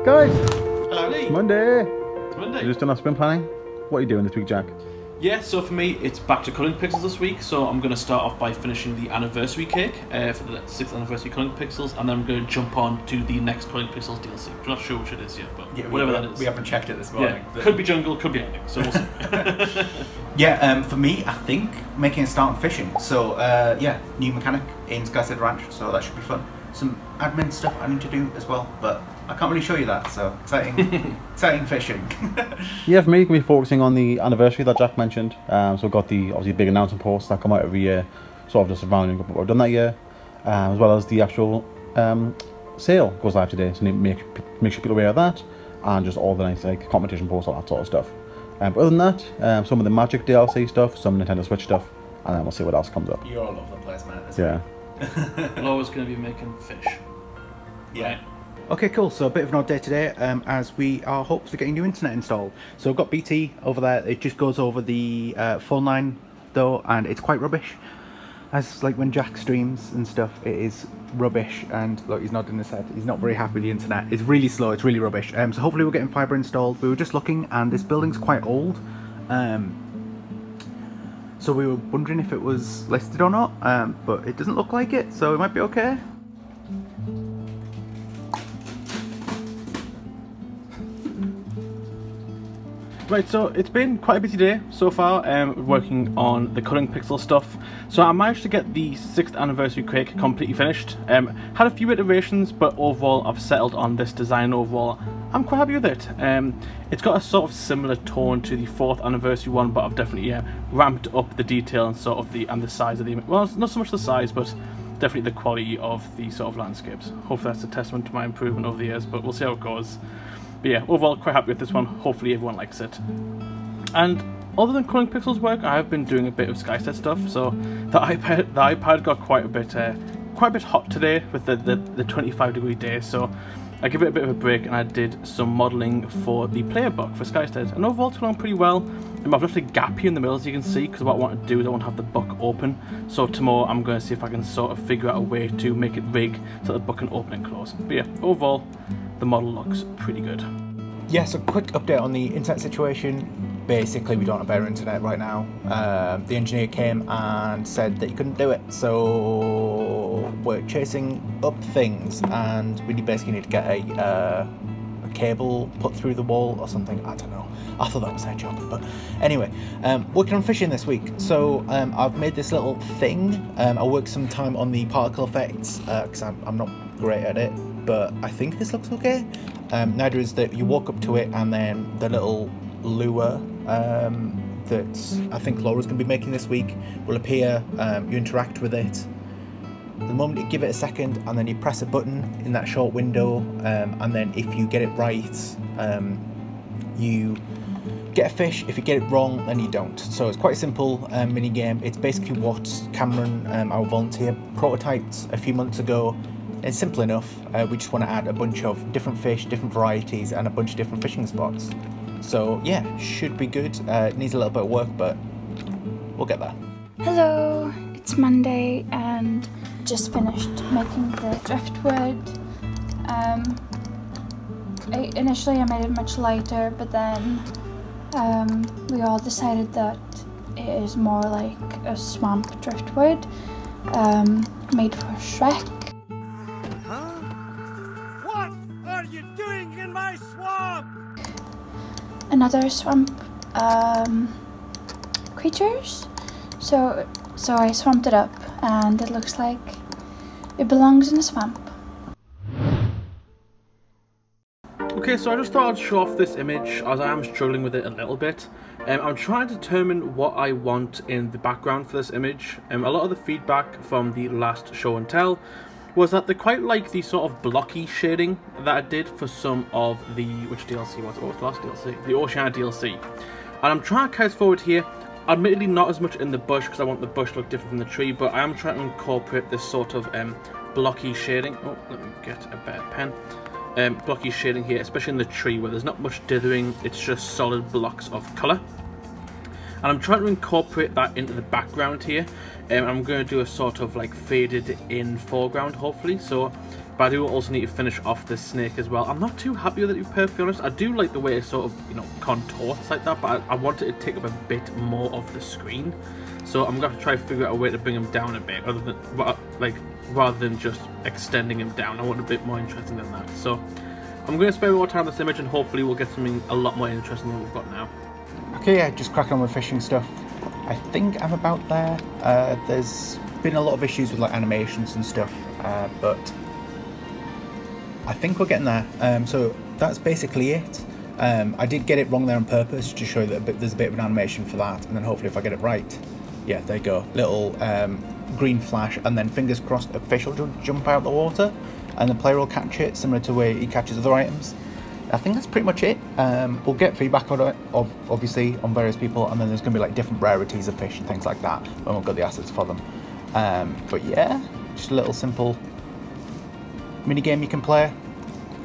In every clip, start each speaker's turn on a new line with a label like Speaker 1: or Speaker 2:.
Speaker 1: Guys!
Speaker 2: Hello.
Speaker 1: It's Monday!
Speaker 2: It's Monday.
Speaker 1: You just done our spin planning? What are you doing this week, Jack?
Speaker 2: Yeah, so for me, it's back to Culling Pixels this week, so I'm going to start off by finishing the anniversary cake for the 6th anniversary Culling Pixels, and then I'm going to jump on to the next Culling Pixels DLC. I'm not sure which it is yet, but yeah, whatever that is.
Speaker 3: We haven't checked it this morning.
Speaker 2: Yeah, could be jungle, could be anything, so we'll see.
Speaker 3: Yeah, for me, I think making a start on fishing. So, yeah, new mechanic in Skystead Ranch, so that should be fun. Some admin stuff I need to do as well, but I can't really show you that, so exciting, exciting fishing.
Speaker 1: Yeah, for me, going to be focusing on the anniversary that Jack mentioned. So we've got the obviously big announcement posts that come out every year, sort of just rounding up what we've done that year, as well as the actual sale goes live today. So make sure people are aware of that, and just all the nice like competition posts, all that sort of stuff. But other than that, some of the Magic DLC stuff, some Nintendo Switch stuff, and then we'll see what else comes up.
Speaker 3: You're all over the place, man.
Speaker 1: Yeah.
Speaker 2: Laura's going to be making fish.
Speaker 3: Yeah.
Speaker 2: Right.
Speaker 4: Okay, cool. So a bit of an odd day today, as we are hopefully getting new internet installed. So I've got BT over there. It just goes over the phone line though, and it's quite rubbish. As like when Jack streams and stuff, it is rubbish. And look, he's nodding his head. He's not very happy with the internet. It's really slow. It's really rubbish. So hopefully we're getting fibre installed. We were just looking, and this building's quite old. So we were wondering if it was listed or not, but it doesn't look like it. So it might be okay.
Speaker 2: Right, so it's been quite a busy day so far, working on the Culling Pixel stuff. So I managed to get the 6th anniversary crate completely finished. Had a few iterations, but overall I've settled on this design overall. I'm quite happy with it. It's got a sort of similar tone to the 4th anniversary one, but I've definitely ramped up the detail and sort of the size of the image. Well, not so much the size, but definitely the quality of the sort of landscapes. Hopefully that's a testament to my improvement over the years, but we'll see how it goes. But yeah, overall quite happy with this one. Hopefully everyone likes it. And other than Culling Pixels work, I have been doing a bit of Skystead stuff. So the iPad got quite a bit hot today with the 25-degree day. So I give it a bit of a break, and I did some modelling for the player book for Skystead, and overall it's going pretty well. I've left a gap here in the middle, as you can see, because what I want to do is I want to have the book open. So tomorrow I'm going to see if I can sort of figure out a way to make it rig so the book can open and close. But yeah, overall the model looks pretty good.
Speaker 4: Yeah, so quick update on the internet situation. Basically, we don't have better internet right now. The engineer came and said that he couldn't do it, so we're chasing up things, and we basically need to get a cable put through the wall or something. I don't know. I thought that was their job, but anyway, working on fishing this week. So I've made this little thing. I worked some time on the particle effects because I'm not great at it, but I think this looks okay. Neither is that you walk up to it, and then the little lure that I think Laura's going to be making this week will appear. You interact with it. The moment you give it a second, and then you press a button in that short window, and then if you get it right, you get a fish. If you get it wrong, then you don't. So it's quite a simple mini game. It's basically what Cameron, our volunteer, prototyped a few months ago. It's simple enough. We just want to add a bunch of different fish, different varieties, and a bunch of different fishing spots. So yeah, should be good. It needs a little bit of work, but we'll get there.
Speaker 5: Hello, it's Monday and just finished making the driftwood. Initially I made it much lighter, but then we all decided that it is more like a swamp driftwood made for Shrek.
Speaker 6: Huh? What are you doing in my swamp?
Speaker 5: Another swamp creatures. So I swamped it up, and it looks like it belongs in a swamp.
Speaker 2: Okay, so I just thought I'd show off this image, as I am struggling with it a little bit. I'm trying to determine what I want in the background for this image. A lot of the feedback from the last show and tell was that they quite like the sort of blocky shading that I did for some of the... which DLC was it? What was the last DLC? The Oceania DLC. And I'm trying to carry this forward here. Admittedly not as much in the bush, because I want the bush to look different from the tree, but I am trying to incorporate this sort of blocky shading. Oh, let me get a better pen. Blocky shading here, especially in the tree where there's not much dithering, it's just solid blocks of colour. and I'm trying to incorporate that into the background here. I'm going to do a sort of like faded in foreground, hopefully. So, but I do also need to finish off this snake as well. I'm not too happy with it, to be perfectly honest. I do like the way it sort of, you know, contorts like that, but I want it to take up a bit more of the screen. So I'm going to try to figure out a way to bring him down a bit, other than, like, rather than just extending him down. I want a bit more interesting than that. So I'm going to spend more time on this image, and hopefully we'll get something a lot more interesting than we've got now.
Speaker 4: Okay, yeah, just cracking on with fishing stuff. I think I'm about there. There's been a lot of issues with like animations and stuff, but I think we're getting there. So that's basically it. I did get it wrong there on purpose to show that there's a bit of an animation for that, and then hopefully if I get it right, yeah, there you go. Little green flash, and then fingers crossed a fish will jump out of the water, and the player will catch it, similar to where he catches other items. I think that's pretty much it. We'll get feedback on it, obviously, on various people, and then there's going to be like different rarities of fish and things like that when we've got the assets for them. But yeah, just a little simple mini game you can play,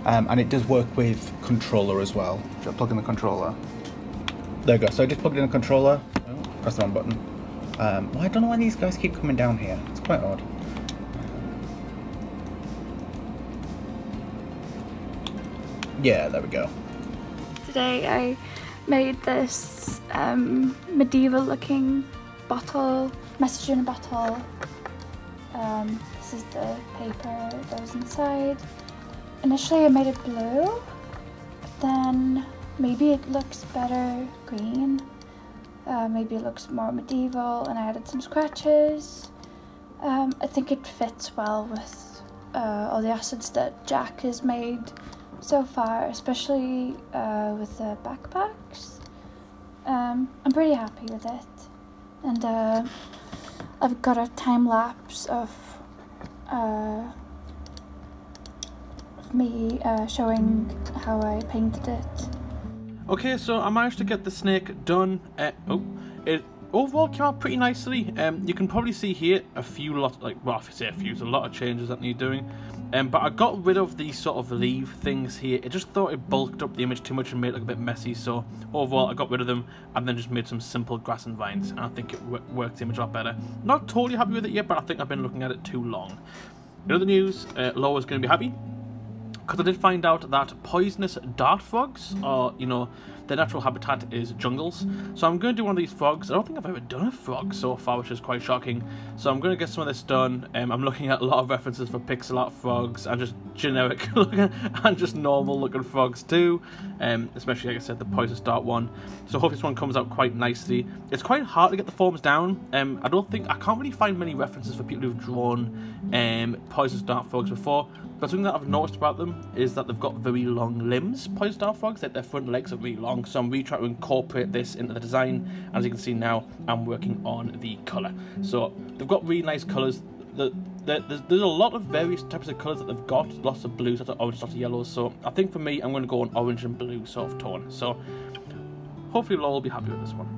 Speaker 4: and it does work with controller as well. Should I plug in the controller? There we go. So I just plugged in a controller. Oh, press the wrong button. Well, I don't know why these guys keep coming down here. It's quite odd. Yeah, there we go.
Speaker 5: Today I made this medieval looking bottle, message in a bottle. This is the paper that was inside. Initially I made it blue, but then maybe it looks better green. Maybe it looks more medieval, and I added some scratches. I think it fits well with all the assets that Jack has made so far, especially with the backpacks. I'm pretty happy with it, and I've got a time lapse of me showing how I painted it.
Speaker 2: Okay, so I managed to get the snake done. It overall came out pretty nicely. You can probably see here a few lot, like, well, if I say a few, there's a lot of changes that need doing. But I got rid of these sort of leaf things here. It just thought it bulked up the image too much and made it look a bit messy. So overall, I got rid of them and then just made some simple grass and vines. And I think it worked the image a lot better. Not totally happy with it yet, but I think I've been looking at it too long. In other news, Laura's going to be happy, because I did find out that poisonous dart frogs are, you know, their natural habitat is jungles. So I'm going to do one of these frogs. I don't think I've ever done a frog so far, which is quite shocking. So I'm going to get some of this done. I'm looking at a lot of references for pixel art frogs and just generic looking and just normal looking frogs too. Especially, like I said, the poisonous dart one. So hopefully this one comes out quite nicely. It's quite hard to get the forms down. I can't really find many references for people who've drawn poisonous dart frogs before. But something that I've noticed about them is that they've got very long limbs. Poisonous dart frogs, that their front legs are really long. So I'm really trying to incorporate this into the design. As you can see now, I'm working on the colour. So they've got really nice colours. There's a lot of various types of colours that they've got. Lots of blues, lots of orange, lots of yellows. So I think for me, I'm going to go on orange and blue sort of tone. So hopefully Laura will be happy with this one.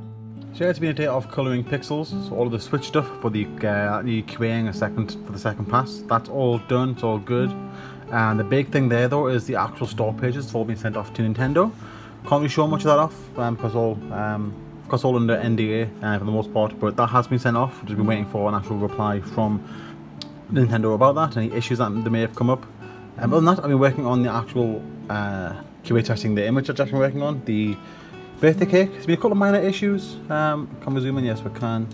Speaker 1: So yeah, it's been a day of colouring pixels, so all of the switch stuff for the QAing for the second pass, that's all done, it's all good. And the big thing there though is the actual store pages. It's all been sent off to Nintendo. Can't really show much of that off because all under NDA for the most part, but that has been sent off. Just been waiting for an actual reply from Nintendo about that, any issues that they may have come up. Other than that, I've been working on the actual QA testing the image that Jack's been working on, the birthday cake. There's been a couple of minor issues. Can we zoom in? Yes, we can.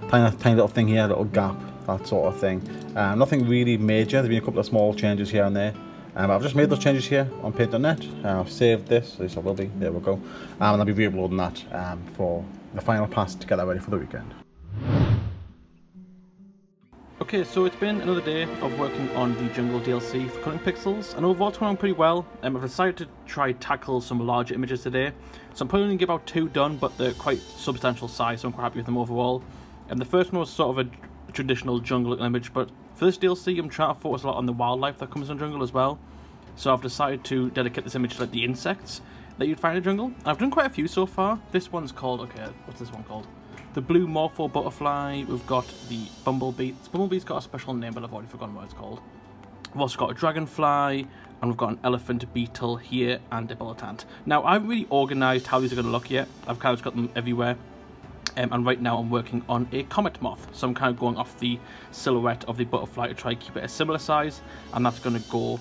Speaker 1: Tiny little thing here, little gap, that sort of thing. Nothing really major. There's been a couple of small changes here and there. I've just made those changes here on paint.net. I've saved this, at least I will be. There we go. And I'll be re-uploading that for the final pass to get that ready for the weekend.
Speaker 2: Okay, so it's been another day of working on the Jungle DLC for Cutting Pixels, and overall it's going on pretty well. I've decided to try tackle some larger images today, so I'm probably going to get about 2 done, but they're quite substantial size, so I'm quite happy with them overall. And the first one was sort of a traditional jungle looking image, but for this DLC I'm trying to focus a lot on the wildlife that comes in jungle as well. So I've decided to dedicate this image to like the insects that you'd find in jungle. I've done quite a few so far. This one's called, okay, what's this one called? The blue morpho butterfly. We've got the bumblebee. This bumblebee's got a special name, but I've already forgotten what it's called. We've also got a dragonfly, and we've got an elephant beetle here, and a militant. Now, I haven't really organised how these are going to look yet. I've kind of just got them everywhere. and right now I'm working on a comet moth, so I'm kind of going off the silhouette of the butterfly to try and keep it a similar size, and that's going to go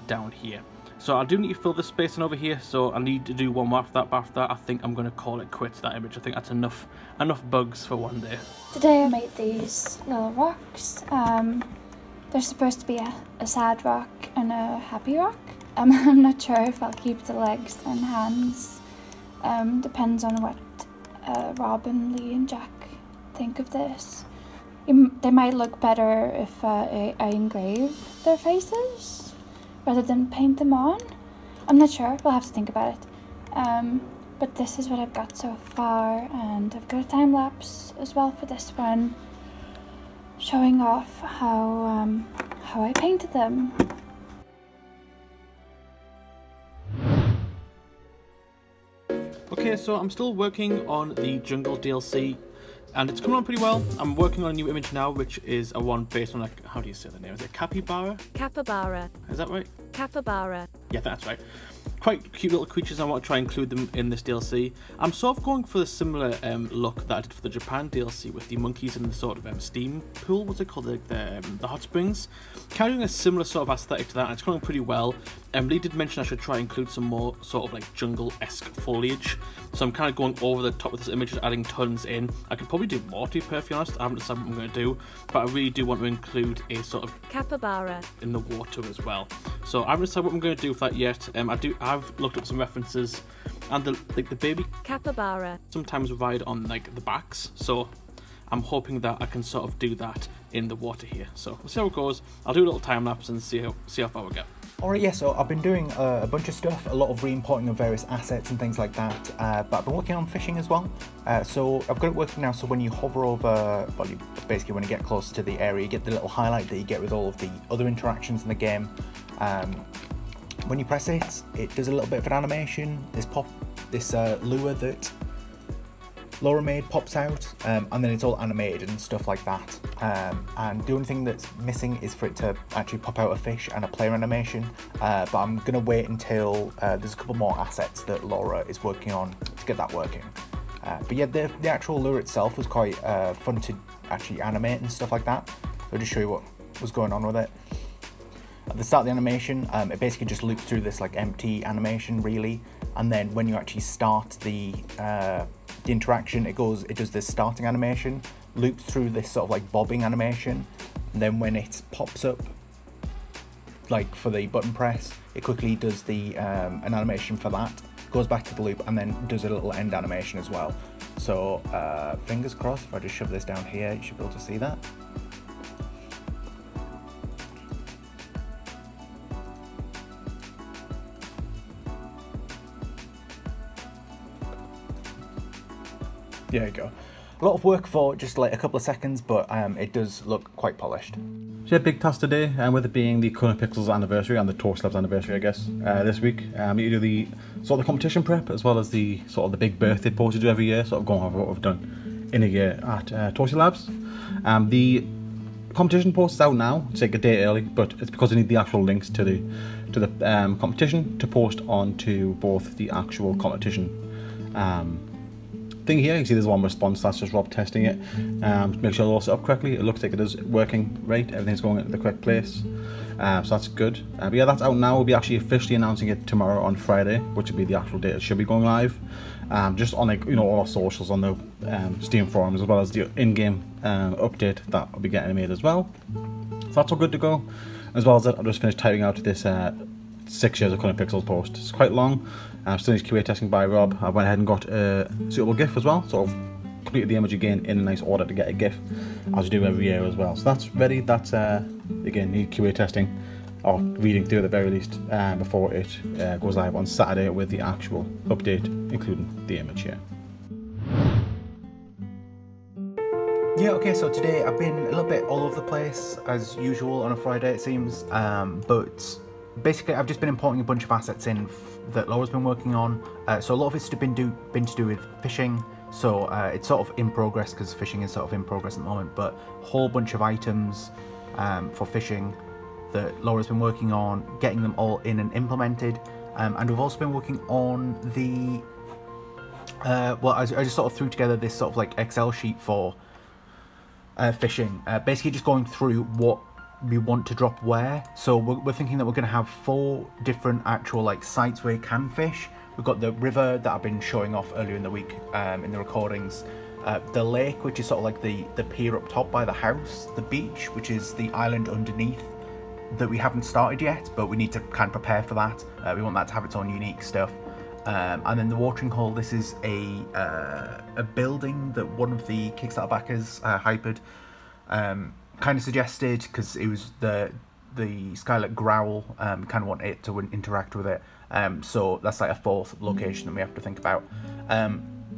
Speaker 2: down here. So I do need to fill the space in over here, so I need to do one more after that, but after that I think I'm going to call it quits, that image. I think that's enough bugs for one day.
Speaker 5: Today I made these little rocks. They're supposed to be a sad rock and a happy rock. I'm not sure if I'll keep the legs and hands. Depends on what Robin, Lee and Jack think of this. They might look better if I engrave their faces rather than paint them on. I'm not sure, we'll have to think about it. But this is what I've got so far, and I've got a time lapse as well for this one, showing off how I painted them.
Speaker 2: Okay, so I'm still working on the jungle DLC, and it's coming on pretty well. I'm working on a new image now, which is a one based on, like, how do you say the name? Is it capybara?
Speaker 7: Capybara.
Speaker 2: Is that right?
Speaker 7: Capybara.
Speaker 2: Yeah, that's right. Quite cute little creatures. I want to try and include them in this DLC. I'm sort of going for the similar look that I did for the Japan DLC with the monkeys in the sort of steam pool. What's it called? The hot springs. Kind of doing a similar sort of aesthetic to that, and it's going pretty well. Lee did mention I should try and include some more sort of like jungle-esque foliage. So I'm kind of going over the top of this image, just adding tons in. I could probably do more, to be perfectly honest. I haven't decided what I'm going to do, but I really do want to include a sort of
Speaker 7: capybara
Speaker 2: in the water as well. So I haven't decided what I'm going to do with that yet. I've looked up some references, and the baby
Speaker 7: capybara
Speaker 2: sometimes ride on like the backs. So I'm hoping that I can sort of do that in the water here. So we'll see how it goes. I'll do a little time lapse and see how far we get.
Speaker 4: Alright, yeah, so I've been doing a bunch of stuff, a lot of re-importing of various assets and things like that, but I've been working on fishing as well. So I've got it working now, so when you hover over, well, basically when you get close to the area, you get the little highlight that you get with all of the other interactions in the game. When you press it, it does a little bit of an animation. This lure that Laura made pops out, and then it's all animated and stuff like that. And the only thing that's missing is for it to actually pop out a fish and a player animation, but I'm going to wait until there's a couple more assets that Laura is working on to get that working. But yeah, the actual lure itself was quite fun to actually animate and stuff like that. I'll just show you what was going on with it. At the start of the animation, it basically just loops through this like empty animation really, and then when you actually start the interaction, it does this starting animation, loops through this sort of like bobbing animation, and then when it pops up like for the button press, it quickly does the an animation for that, goes back to the loop, and then does a little end animation as well. So fingers crossed, if I just shove this down here, you should be able to see that. There you go. A lot of work for just like a couple of seconds, but it does look quite polished.
Speaker 1: So yeah, big task today, with it being the Colour Pixels anniversary and the ToastieLabs anniversary, I guess, this week. You do the sort of the competition prep as well as the sort of the big birthday post you do every year, sort of going over what we've done in a year at ToastieLabs. The competition post is out now. It's like a day early, but it's because I need the actual links to the competition to post onto both the actual competition thing here. You can see there's one response, that's just Rob testing it, make sure it's all set up correctly. It looks like it is working right, everything's going into the correct place, so that's good. But yeah, that's out now. We'll be actually officially announcing it tomorrow on Friday, which will be the actual date it should be going live, just on like, you know, all our socials on the Steam forums, as well as the in-game update that will be getting made as well. So that's all good to go. As well as that, I've just finished typing out this 6 years of Colour Pixels post. It's quite long. Still needs QA testing by Rob. I went ahead and got a suitable GIF as well, sort of completed the image again in a nice order to get a GIF, as we do every year as well. So that's ready. That's again, need QA testing, or reading through at the very least, before it goes live on Saturday with the actual update, including the image here.
Speaker 4: Yeah, okay, so today I've been a little bit all over the place, as usual on a Friday it seems, but basically I've just been importing a bunch of assets in that Laura's been working on, so a lot of it's been to do with fishing, so it's sort of in progress because fishing is sort of in progress at the moment, but a whole bunch of items for fishing that Laura's been working on, getting them all in and implemented, and we've also been working on the Well, I just sort of threw together this sort of like Excel sheet for fishing. Basically just going through what we want to drop where. So we're thinking that we're going to have 4 different actual like sites where you can fish. We've got the river that I've been showing off earlier in the week in the recordings. The lake, which is sort of like the pier up top by the house. The beach, which is the island underneath that we haven't started yet, but we need to kind of prepare for that. We want that to have its own unique stuff. And then the watering hole, this is a building that one of the Kickstarter backers, Hypered, kind of suggested, because it was the Skylet Growl, kind of want it to interact with it. So that's like a 4th location that we have to think about.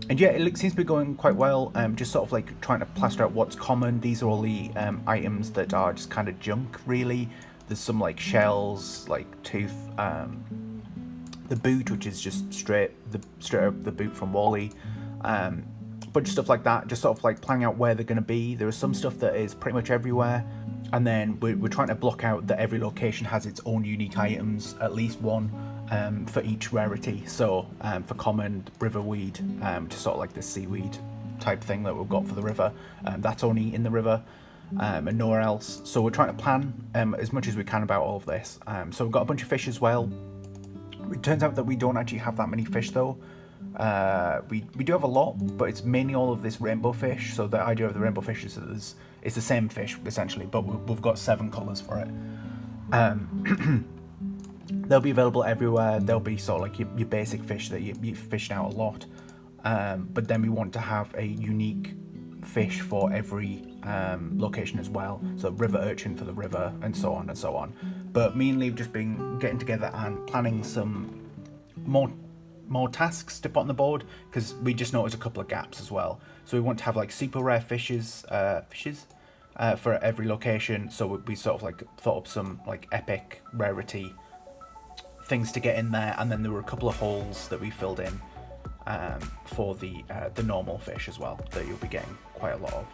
Speaker 4: And yeah, it seems to be going quite well. Just sort of like trying to plaster out what's common. These are all the items that are just kind of junk, really. There's some like shells, like tooth, the boot, which is just straight up the boot from Wally. Bunch of stuff like that, just sort of like planning out where they're going to be. There is some stuff that is pretty much everywhere, and then we're trying to block out that every location has its own unique items, at least one for each rarity. So for common, riverweed, just sort of like the seaweed type thing that we've got for the river, that's only in the river and nowhere else. So we're trying to plan as much as we can about all of this. So we've got a bunch of fish as well. It turns out that we don't actually have that many fish though. We do have a lot, but it's mainly all of this rainbow fish. So the idea of the rainbow fish is that it's the same fish essentially, but we've got 7 colours for it. They'll be available everywhere. They'll be sort of like your basic fish that you fish out a lot. But then we want to have a unique fish for every location as well. So river urchin for the river, and so on and so on. But me and Lee have just been getting together and planning some more tasks to put on the board, because we just noticed a couple of gaps as well. So we want to have like super rare fishes for every location. So we sort of like thought up some like epic rarity things to get in there, and then there were a couple of holes that we filled in for the normal fish as well that you'll be getting quite a lot of.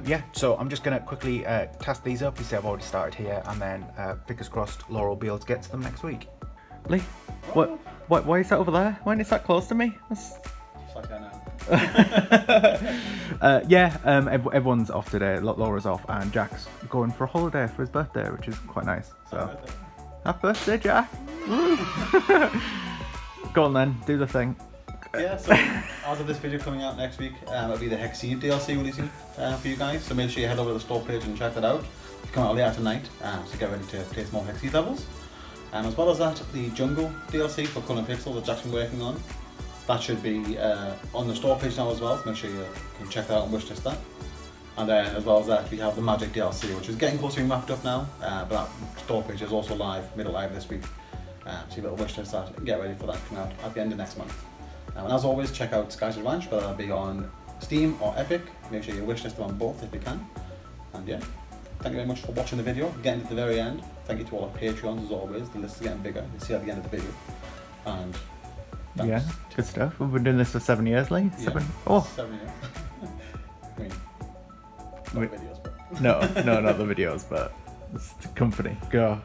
Speaker 4: Yeah, so I'm just going to quickly task these up. You see I've already started here, and then fingers crossed Laura will be able to get to them next week. Lee, why is that over there? Why isn't it that close to me? Yeah, everyone's off today. Laura's off, and Jack's going for a holiday for his birthday, which is quite nice. So, happy birthday, Jack! Go on then, do the thing.
Speaker 1: Yeah, so as of this video coming out next week, it'll be the Hexene DLC releasing for you guys. So make sure you head over to the store page and check that out. It'll come out later tonight, so get ready to play some more Hexene levels. As well as that, the Jungle DLC for Colour Pixel that Jack's been working on. That should be on the store page now as well, so make sure you can check that out and wishlist that. And then as well as that, we have the Magic DLC, which is getting close to being wrapped up now, but that store page is also live, made it live this week. So you better wishlist that and get ready for that coming out at the end of next month. And as always, check out Skystead Ranch, whether that be on Steam or Epic. Make sure you wishlist them on both if you can. And yeah, thank you very much for watching the video, getting to the very end. Thank you to all our Patreons as always. The list is getting bigger. You'll see at the end of the video. And thanks.
Speaker 4: Yeah, good stuff. We've been doing this for 7 years, Lee.
Speaker 1: Yeah,
Speaker 4: 7
Speaker 1: years. I mean, not videos, but
Speaker 4: no, not the videos, but it's the company. Go.